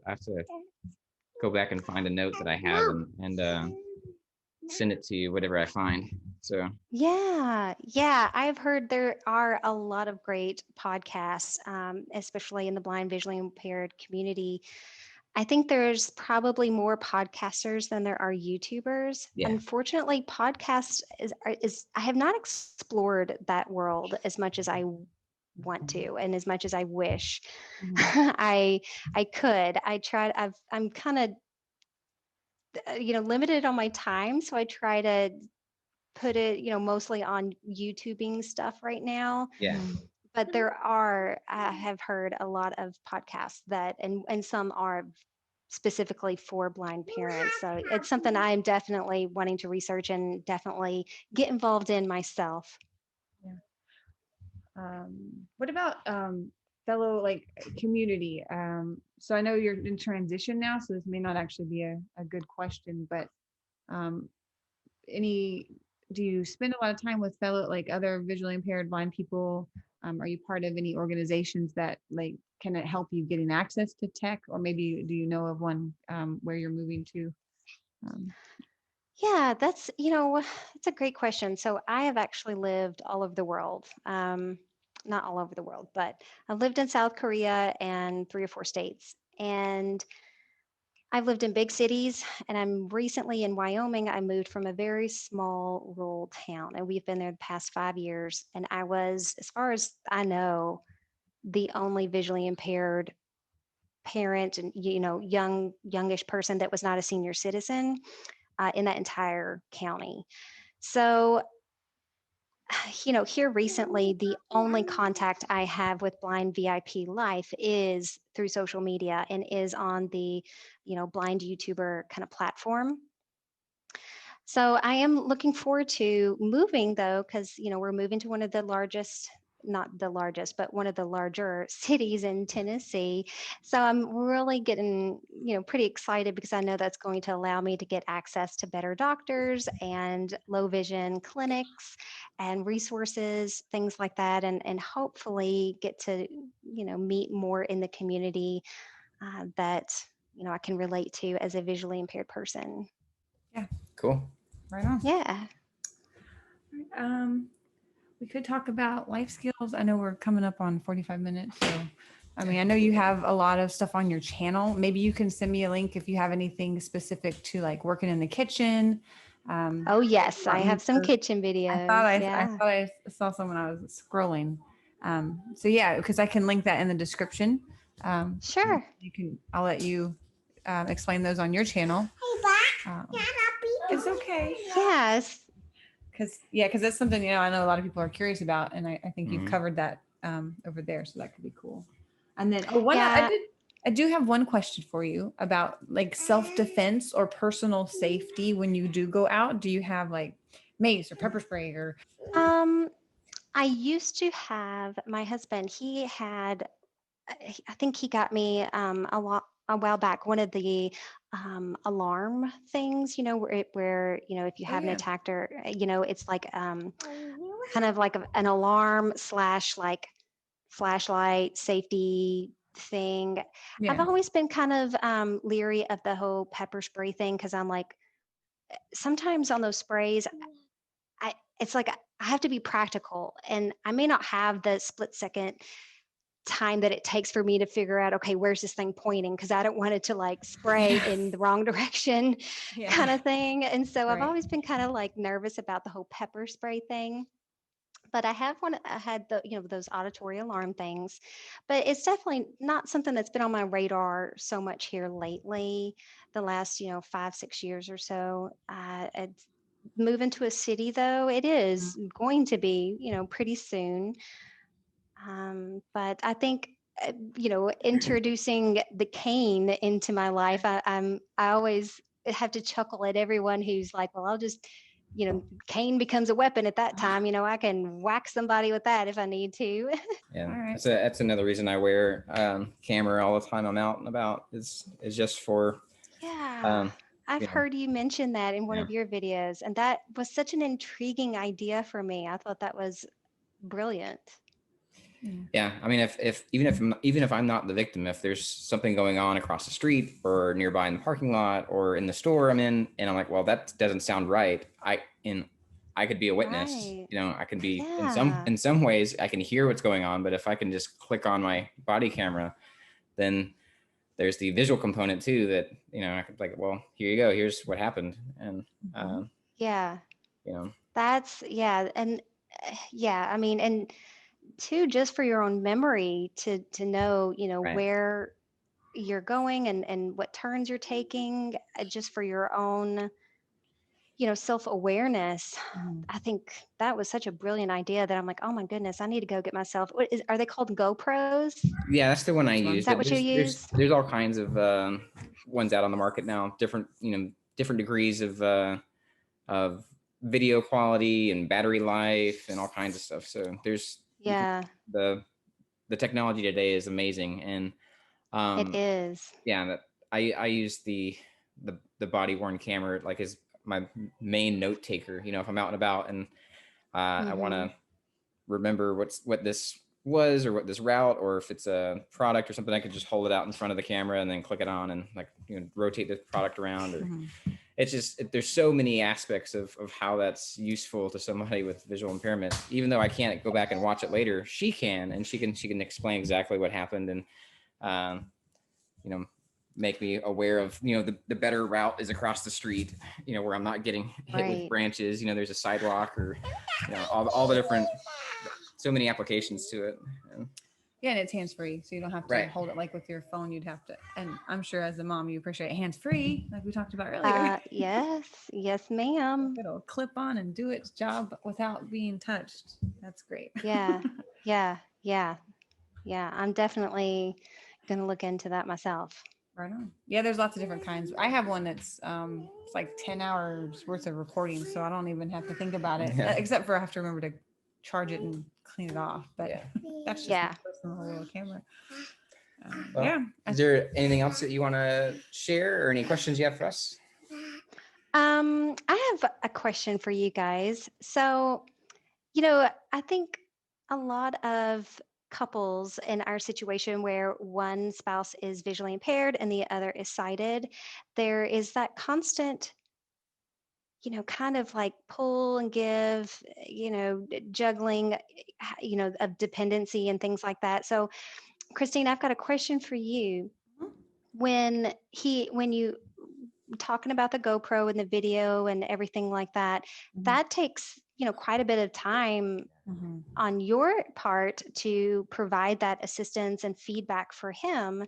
go back and find a note that I have and send it to you, whatever I find. So yeah, I've heard there are a lot of great podcasts, especially in the blind visually impaired community. I think there's probably more podcasters than there are YouTubers. Unfortunately, podcasts is I have not explored that world as much as I want to and as much as I wish. I could. I'm kind of limited on my time, so I try to put it mostly on YouTubing stuff right now. But I have heard a lot of podcasts that, and some are specifically for blind parents. So it's something I'm definitely wanting to research and definitely get involved in myself. What about fellow like community? So I know you're in transition now, so this may not actually be a good question, but do you spend a lot of time with fellow like other visually impaired blind people? Are you part of any organizations that like can it help you getting access to tech, or maybe do you know of one where you're moving to? Yeah, that's, it's a great question. So I have actually lived all over the world. Not all over the world, but I lived in South Korea and 3 or 4 states. And I've lived in big cities, and I'm recently in Wyoming. I moved from a very small rural town, and we've been there the past 5 years. And I was, as far as I know, the only visually impaired parent and youngish person that was not a senior citizen in that entire county. So, here recently, the only contact I have with Blind VIP Life is through social media and is on the, blind YouTuber kind of platform. So I am looking forward to moving though, because, we're moving to one of the largest, not the largest, but one of the larger cities in Tennessee. So I'm really getting, pretty excited because I know that's going to allow me to get access to better doctors and low vision clinics and resources, things like that. And hopefully get to, meet more in the community that, I can relate to as a visually impaired person. Yeah. Cool. Right on. Yeah. We could talk about life skills. I know we're coming up on 45 minutes. So, I mean, I know you have a lot of stuff on your channel. Maybe you can send me a link if you have anything specific to like working in the kitchen. Oh yes, I have some kitchen videos. I thought I saw some when I was scrolling. So yeah, because I can link that in the description. Sure. I'll let you explain those on your channel. It's okay. Yes. Because that's something, I know a lot of people are curious about, and I think you've covered that over there, so that could be cool. And then I do have one question for you about like self-defense or personal safety when you do go out. Do you have like mace or pepper spray or? I used to have my husband. He had, I think he got me a while back, one of the alarm things, where if you have an attack or it's like kind of like an alarm / like flashlight safety thing. Yeah. I've always been kind of leery of the whole pepper spray thing because I'm like, sometimes on those sprays, it's like I have to be practical, and I may not have the split second time that it takes for me to figure out, okay, where's this thing pointing? Because I don't want it to like spray in the wrong direction kind of thing. And so I've always been kind of like nervous about the whole pepper spray thing. But I had the, those auditory alarm things, but it's definitely not something that's been on my radar so much here lately, the last, 5-6 years or so. Moving to a city though, it is going to be, pretty soon. But I think, introducing the cane into my life, I always have to chuckle at everyone who's like, well, I'll just, cane becomes a weapon at that time. I can whack somebody with that if I need to. Yeah, that's another reason I wear camera all the time. I'm out and about is just for. I've heard you mention that in one of your videos, and that was such an intriguing idea for me. I thought that was brilliant. Yeah, I mean, even if I'm not the victim, if there's something going on across the street or nearby in the parking lot or in the store I'm in, and I'm like, well, that doesn't sound right. I could be a witness. Right. I can be in some ways I can hear what's going on, but if I can just click on my body camera, then there's the visual component too that, I could like, well, here you go. Here's what happened. And, that's, and I mean, and two, just for your own memory to know, where you're going and what turns you're taking, just for your own, self-awareness. I think that was such a brilliant idea that I'm like, oh my goodness, I need to go get myself. Are they called GoPros? Yeah, that's the one I use. Is that what you use? There's all kinds of ones out on the market now, different degrees of video quality and battery life and all kinds of stuff. So there's Yeah. The technology today is amazing. And It is. yeah, that I use the body worn camera like as my main note taker. If I'm out and about and I want to remember what this was or what this route, or if it's a product or something, I could just hold it out in front of the camera and then click it on and like rotate the product around. Or it's just there's so many aspects of how that's useful to somebody with visual impairment. Even though I can't go back and watch it later, she can, and she can explain exactly what happened and make me aware of the better route is across the street, where I'm not getting hit with branches. There's a sidewalk, or all the different, so many applications to it. Yeah, and it's hands-free, so you don't have to hold it like with your phone. You'd have to, and I'm sure as a mom, you appreciate hands-free, like we talked about earlier. Yes, ma'am. It'll clip on and do its job without being touched. That's great. Yeah. I'm definitely gonna look into that myself. Right on. Yeah, there's lots of different kinds. I have one that's it's like 10 hours worth of recording, so I don't even have to think about it, except for I have to remember to charge it and clean it off. But that's just my personal little camera. Is there anything else that you want to share, or any questions you have for us? I have a question for you guys. So, I think a lot of couples in our situation where one spouse is visually impaired and the other is sighted, there is that constant, kind of like pull and give, juggling, of dependency and things like that. So, Christine, I've got a question for you. When you talking about the GoPro and the video and everything like that, that takes, quite a bit of time on your part to provide that assistance and feedback for him.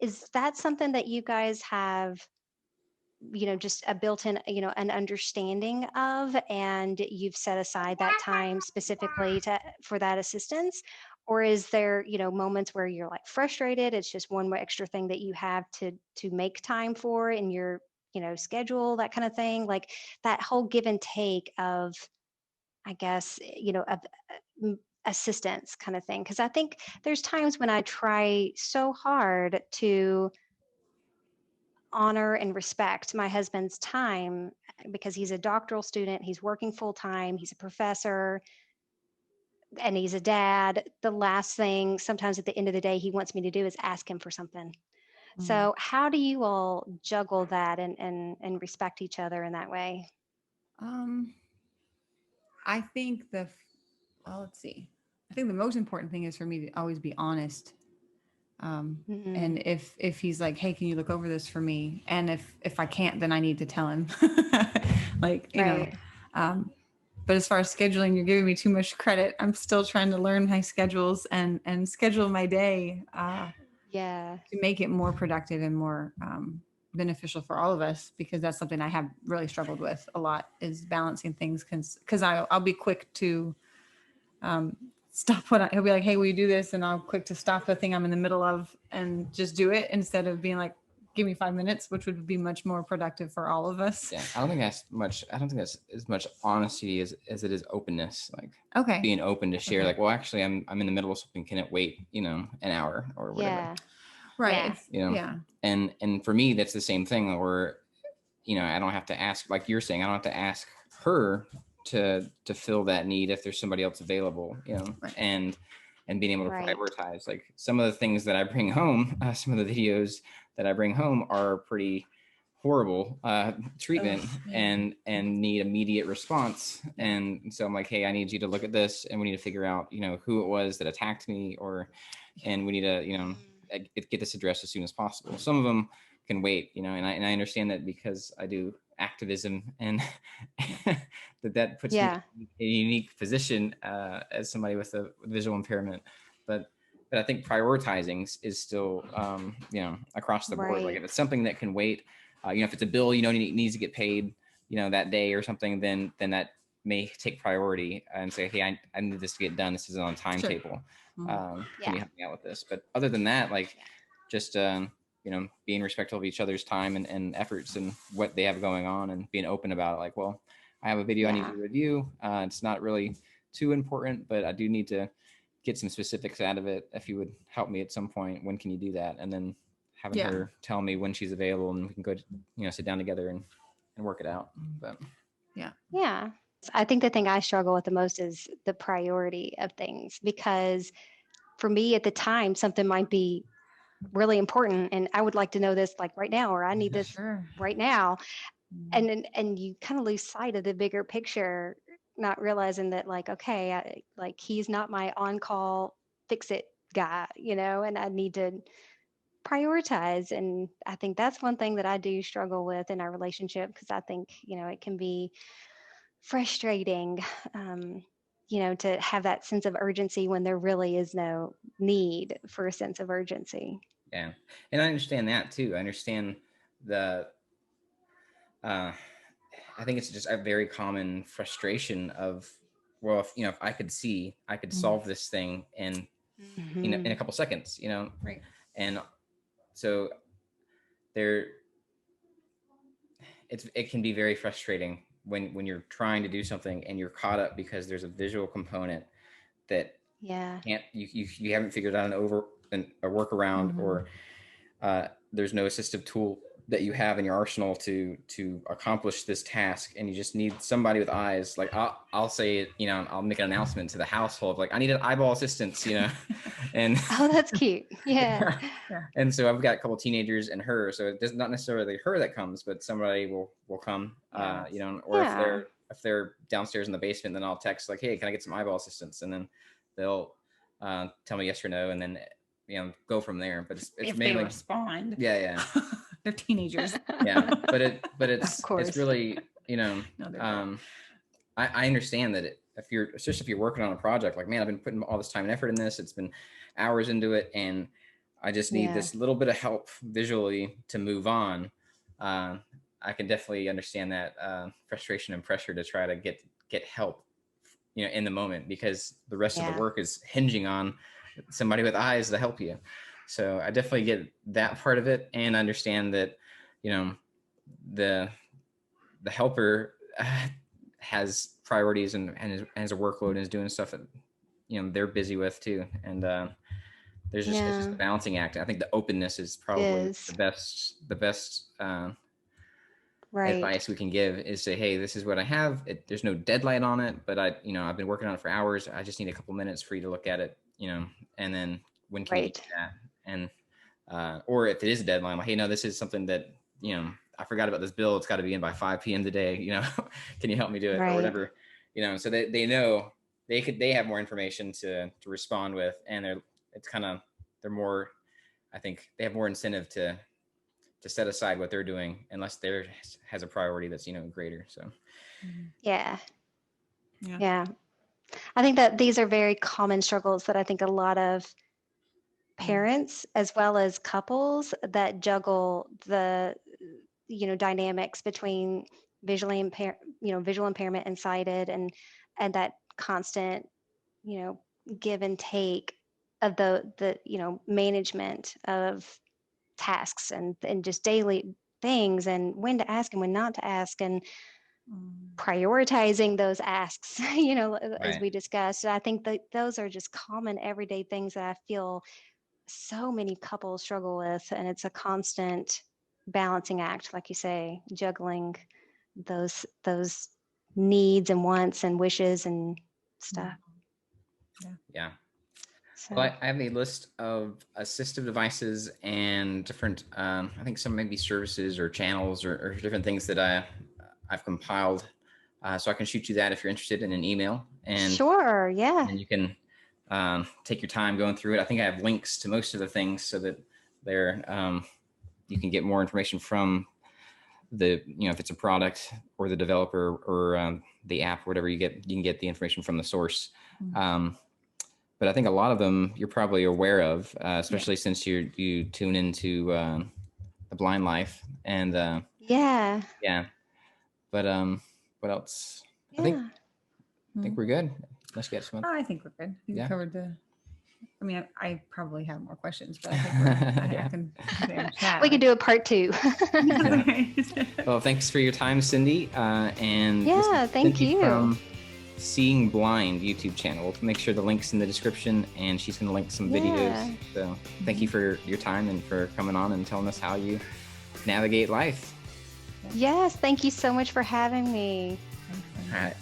Is that something that you guys have, just a built-in, an understanding of, and you've set aside that time specifically for that assistance? Or is there, moments where you're like frustrated, it's just one more extra thing that you have to make time for in your, schedule, that kind of thing? Like that whole give and take of, I guess, of assistance kind of thing. Because I think there's times when I try so hard to honor and respect my husband's time, because he's a doctoral student, he's working full time, he's a professor, and he's a dad. The last thing sometimes at the end of the day he wants me to do is ask him for something. So how do you all juggle that and respect each other in that way? I think let's see. I think the most important thing is for me to always be honest. And if he's like, hey, can you look over this for me? And if I can't, then I need to tell him. Like, but as far as scheduling, you're giving me too much credit. I'm still trying to learn my schedules and schedule my day to make it more productive and more beneficial for all of us, because that's something I have really struggled with a lot, is balancing things, because I'll be quick to stop he'll be like, hey, will you do this? And I'll quick to stop the thing I'm in the middle of and just do it, instead of being like, give me 5 minutes, which would be much more productive for all of us. Yeah, I don't think that's as much honesty as it is openness. Like, being open to share, like, well, actually I'm in the middle of something. Can it wait, an hour or whatever? Yeah. Right. Yeah. And for me, that's the same thing where, I don't have to ask, like you're saying, I don't have to ask her to fill that need if there's somebody else available, and being able to prioritize. Like, some of the things that I bring home, some of the videos that I bring home are pretty horrible treatment and need immediate response. And so I'm like, hey, I need you to look at this, and we need to figure out, who it was that attacked me, and we need to, get this addressed as soon as possible. Some of them can wait, and I understand that, because I do activism, and that puts me in a unique position as somebody with a visual impairment. But I think prioritizing is still, across the board. Like, if it's something that can wait, if it's a bill, needs to get paid, that day or something, then that may take priority, and say, hey, I need this to get done. This is on a timetable. Can you help me out with this? But other than that, like, just, being respectful of each other's time and efforts and what they have going on, and being open about it. Like, well, I have a video I need to review. It's not really too important, but I do need to get some specifics out of it. If you would help me at some point, when can you do that? And then having her tell me when she's available, and we can go, sit down together and work it out. But yeah. I think the thing I struggle with the most is the priority of things, because for me at the time, something might be really important and I would like to know this like right now, or I need this right now. And you kind of lose sight of the bigger picture, not realizing that like, okay, he's not my on-call fix it guy, and I need to prioritize. And I think that's one thing that I do struggle with in our relationship, because I think, it can be frustrating, to have that sense of urgency when there really is no need for a sense of urgency. Yeah. And I understand that too. I understand I think it's just a very common frustration of, well, if I could see, I could solve this thing in a couple seconds, Right. And so it can be very frustrating when you're trying to do something and you're caught up because there's a visual component that you haven't figured out a workaround, or there's no assistive tool that you have in your arsenal to accomplish this task, and you just need somebody with eyes. Like I'll say it, I'll make an announcement to the household, like I need an eyeball assistance, and oh, that's cute. Yeah. And so I've got a couple of teenagers and her, so it's not necessarily her that comes, but somebody will come, or if they're downstairs in the basement, then I'll text like, hey, can I get some eyeball assistance? And then they'll tell me yes or no, and then go from there. But it's if mainly they respond. Yeah. They're teenagers. Yeah, but it's really, No, I understand that especially if you're working on a project, like, man, I've been putting all this time and effort in this, it's been hours into it, and I just need this little bit of help visually to move on. I can definitely understand that frustration and pressure to try to get help, in the moment, because the rest of the work is hinging on somebody with eyes to help you. So I definitely get that part of it, and understand that, the helper has priorities and has a workload and is doing stuff that, they're busy with too. And there's just, it's just a balancing act. I think the openness is probably the best advice we can give, is say, hey, this is what I have. There's no deadline on it, but I've been working on it for hours. I just need a couple minutes for you to look at it, and then when can you do that? And or if it is a deadline, like, hey, no, this is something that, I forgot about this bill. It's got to be in by 5 p.m. today. Can you help me do it, or whatever? So they know they have more information to respond with, and they're more, I think they have more incentive to set aside what they're doing, unless there has a priority that's, greater. So. Yeah. I think that these are very common struggles that I think a lot of parents, as well as couples, that juggle the, dynamics between visual impairment and sighted, and that constant, give and take of the management of tasks and just daily things, and when to ask and when not to ask, and prioritizing those asks, as we discussed. I think that those are just common everyday things that I feel so many couples struggle with, and it's a constant balancing act, like you say, juggling those needs and wants and wishes and stuff. Yeah. So. Well, I have a list of assistive devices and different, I think some maybe services or channels or different things that I've compiled. So I can shoot you that if you're interested in an email. And sure, yeah. And you can take your time going through it. I think I have links to most of the things, so that you can get more information from the, if it's a product or the developer or the app, whatever you can get the information from the source. But I think a lot of them you're probably aware of, especially since you tune into the Blind Life, and But what else? Yeah. I think we're good. Let's get some. I think we're good. We covered I probably have more questions, but I think I can chat. We could do a part 2. Well, thanks for your time, Cindy. And thank you. From Seeing Blind YouTube channel. We'll make sure the link's in the description, and she's going to link some videos. So thank you for your time and for coming on and telling us how you navigate life. Yes, thank you so much for having me. All right.